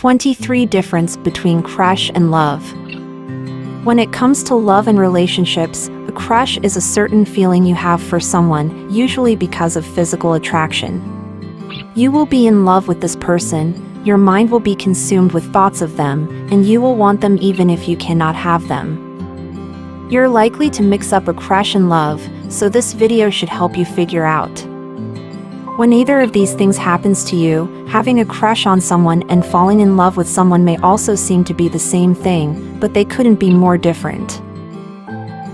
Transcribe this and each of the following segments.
23 Difference between crush and love. When it comes to love and relationships, a crush is a certain feeling you have for someone, usually because of physical attraction. You will be in love with this person, your mind will be consumed with thoughts of them, and you will want them even if you cannot have them. You're likely to mix up a crush and love, so this video should help you figure out. When either of these things happens to you, having a crush on someone and falling in love with someone may also seem to be the same thing, but they couldn't be more different.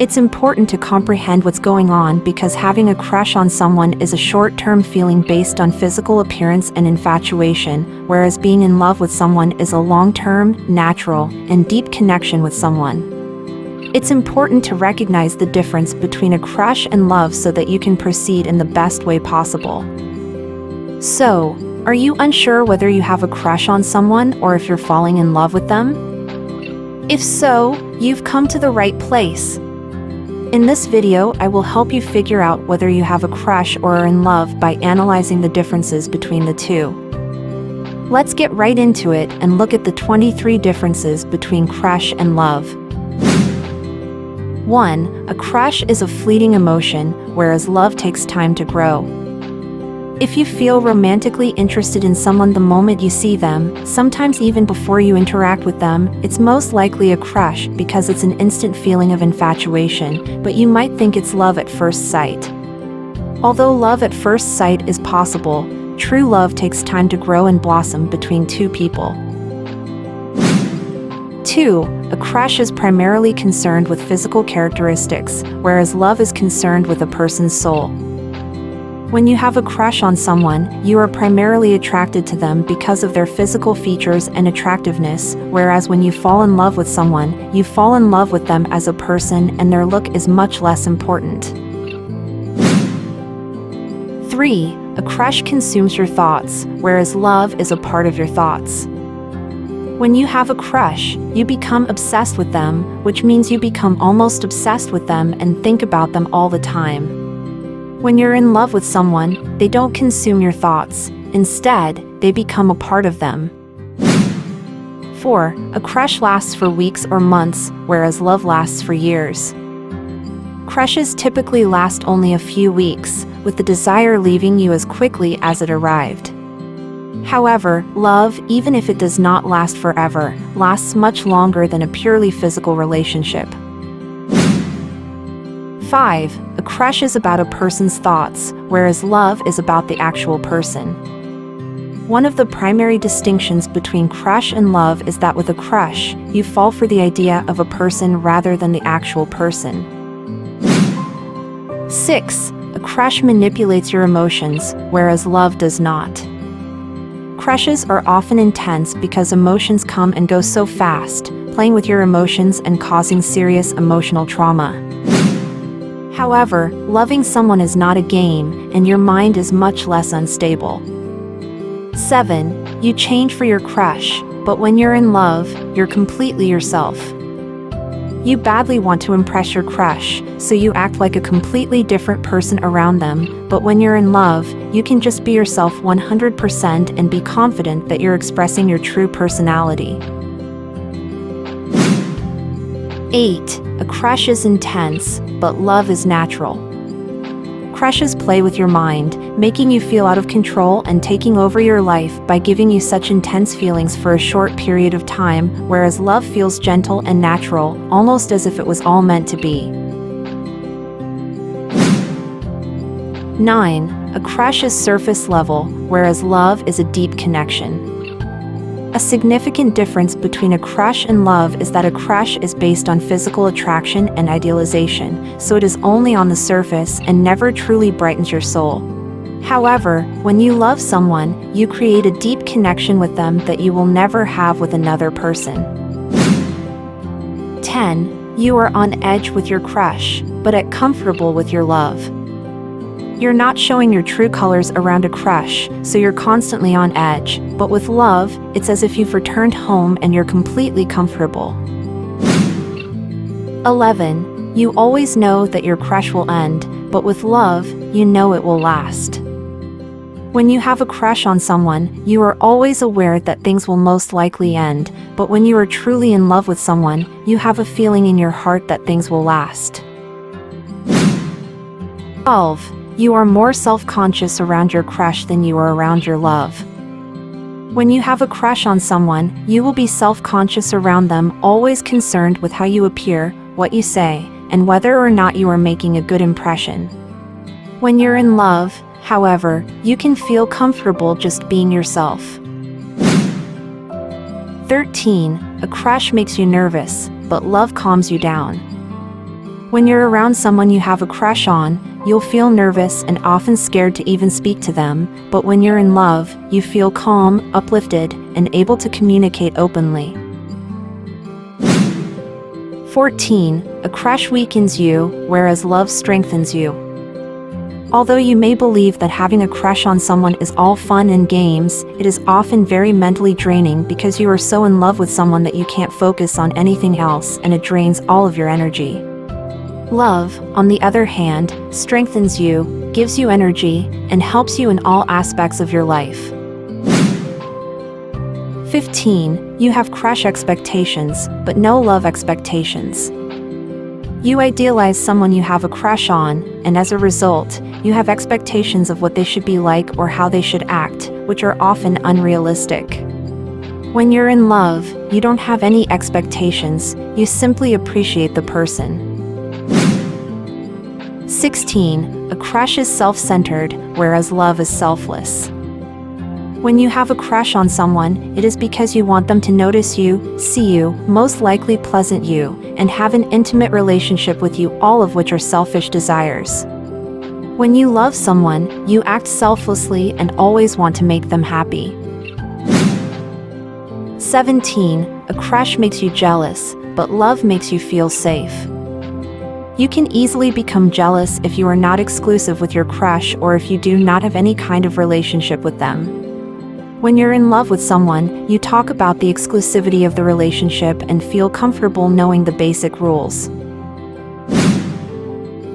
It's important to comprehend what's going on because having a crush on someone is a short-term feeling based on physical appearance and infatuation, whereas being in love with someone is a long-term, natural, and deep connection with someone. It's important to recognize the difference between a crush and love so that you can proceed in the best way possible. So, are you unsure whether you have a crush on someone or if you're falling in love with them? If so, you've come to the right place. In this video, I will help you figure out whether you have a crush or are in love by analyzing the differences between the two. Let's get right into it and look at the 23 differences between crush and love. 1. A crush is a fleeting emotion, whereas love takes time to grow. If you feel romantically interested in someone the moment you see them, sometimes even before you interact with them, it's most likely a crush because it's an instant feeling of infatuation, but you might think it's love at first sight. Although love at first sight is possible, true love takes time to grow and blossom between two people. 2. A crush is primarily concerned with physical characteristics, whereas love is concerned with a person's soul. When you have a crush on someone, you are primarily attracted to them because of their physical features and attractiveness, whereas when you fall in love with someone, you fall in love with them as a person and their look is much less important. 3. A crush consumes your thoughts, whereas love is a part of your thoughts. When you have a crush, you become obsessed with them, which means you become almost obsessed with them and think about them all the time. When you're in love with someone, they don't consume your thoughts. Instead, they become a part of them. 4. A crush lasts for weeks or months, whereas love lasts for years. Crushes typically last only a few weeks, with the desire leaving you as quickly as it arrived. However, love, even if it does not last forever, lasts much longer than a purely physical relationship. 5. A crush is about a person's thoughts, whereas love is about the actual person. One of the primary distinctions between crush and love is that with a crush, you fall for the idea of a person rather than the actual person. 6. A crush manipulates your emotions, whereas love does not. Crushes are often intense because emotions come and go so fast, playing with your emotions and causing serious emotional trauma. However, loving someone is not a game, and your mind is much less unstable. 7. You change for your crush, but when you're in love, you're completely yourself. You badly want to impress your crush, so you act like a completely different person around them, but when you're in love, you can just be yourself 100% and be confident that you're expressing your true personality. 8. A crush is intense, but love is natural. Crushes play with your mind, making you feel out of control and taking over your life by giving you such intense feelings for a short period of time, whereas love feels gentle and natural, almost as if it was all meant to be. 9. A crush is surface level, whereas love is a deep connection. A significant difference between a crush and love is that a crush is based on physical attraction and idealization, so it is only on the surface and never truly brightens your soul. However, when you love someone, you create a deep connection with them that you will never have with another person. 10. You are on edge with your crush, but at comfortable with your love. You're not showing your true colors around a crush, so you're constantly on edge, but with love, it's as if you've returned home and you're completely comfortable. 11. You always know that your crush will end, but with love, you know it will last. When you have a crush on someone, you are always aware that things will most likely end, but when you are truly in love with someone, you have a feeling in your heart that things will last. 12. You are more self-conscious around your crush than you are around your love. When you have a crush on someone, you will be self-conscious around them, always concerned with how you appear, what you say, and whether or not you are making a good impression. When you're in love, however, you can feel comfortable just being yourself. 13. A crush makes you nervous, but love calms you down. When you're around someone you have a crush on, you'll feel nervous and often scared to even speak to them, but when you're in love, you feel calm, uplifted, and able to communicate openly. 14. A crush weakens you, whereas love strengthens you. Although you may believe that having a crush on someone is all fun and games, it is often very mentally draining because you are so in love with someone that you can't focus on anything else, and it drains all of your energy. Love, on the other hand, strengthens you, gives you energy, and helps you in all aspects of your life. 15. You have crush expectations, but no love expectations. You idealize someone you have a crush on, and as a result, you have expectations of what they should be like or how they should act, which are often unrealistic. When you're in love, you don't have any expectations, you simply appreciate the person. 16. A crush is self-centered, whereas love is selfless. When you have a crush on someone, it is because you want them to notice you, see you, most likely pleasant you, and have an intimate relationship with you, all of which are selfish desires. When you love someone, you act selflessly and always want to make them happy. 17. A crush makes you jealous, but love makes you feel safe. You can easily become jealous if you are not exclusive with your crush or if you do not have any kind of relationship with them. When you're in love with someone, you talk about the exclusivity of the relationship and feel comfortable knowing the basic rules.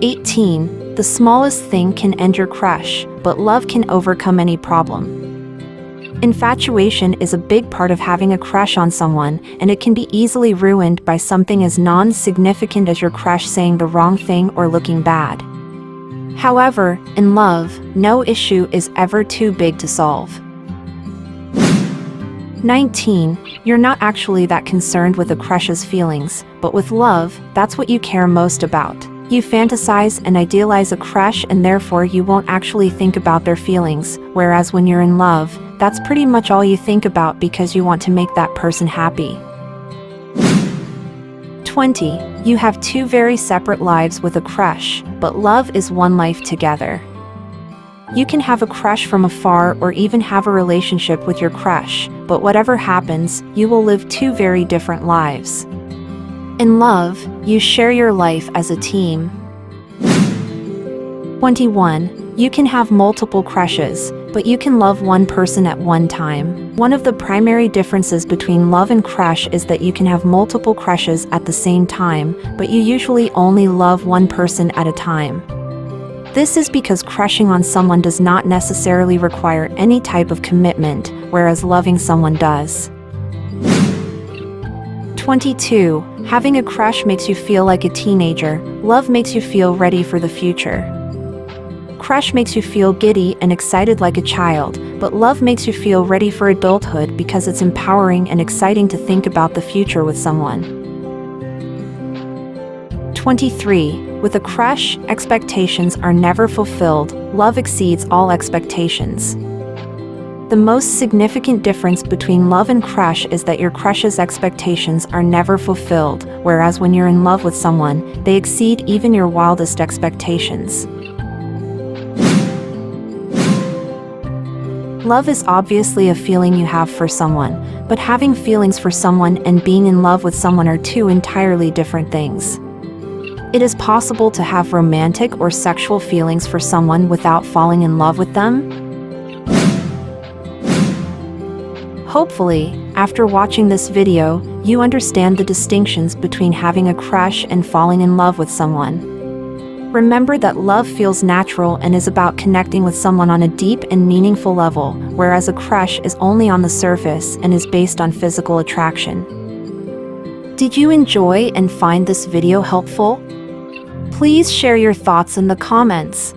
18. The smallest thing can end your crush, but love can overcome any problem. Infatuation is a big part of having a crush on someone, and it can be easily ruined by something as non-significant as your crush saying the wrong thing or looking bad. However, in love, no issue is ever too big to solve. 19. You're not actually that concerned with a crush's feelings, but with love, that's what you care most about. You fantasize and idealize a crush, and therefore you won't actually think about their feelings, whereas when you're in love, that's pretty much all you think about because you want to make that person happy. 20. You have two very separate lives with a crush, but love is one life together. You can have a crush from afar or even have a relationship with your crush, but whatever happens, you will live two very different lives. In love, you share your life as a team. 21. You can have multiple crushes, but you can love one person at one time. One of the primary differences between love and crush is that you can have multiple crushes at the same time, but you usually only love one person at a time. This is because crushing on someone does not necessarily require any type of commitment, whereas loving someone does. 22. Having a crush makes you feel like a teenager. Love makes you feel ready for the future. Crush makes you feel giddy and excited like a child, but love makes you feel ready for adulthood because it's empowering and exciting to think about the future with someone. 23. With a crush, expectations are never fulfilled. Love exceeds all expectations. The most significant difference between love and crush is that your crush's expectations are never fulfilled, whereas when you're in love with someone, they exceed even your wildest expectations. Love is obviously a feeling you have for someone, but having feelings for someone and being in love with someone are two entirely different things. It is possible to have romantic or sexual feelings for someone without falling in love with them. Hopefully, after watching this video, you understand the distinctions between having a crush and falling in love with someone. Remember that love feels natural and is about connecting with someone on a deep and meaningful level, whereas a crush is only on the surface and is based on physical attraction. Did you enjoy and find this video helpful? Please share your thoughts in the comments.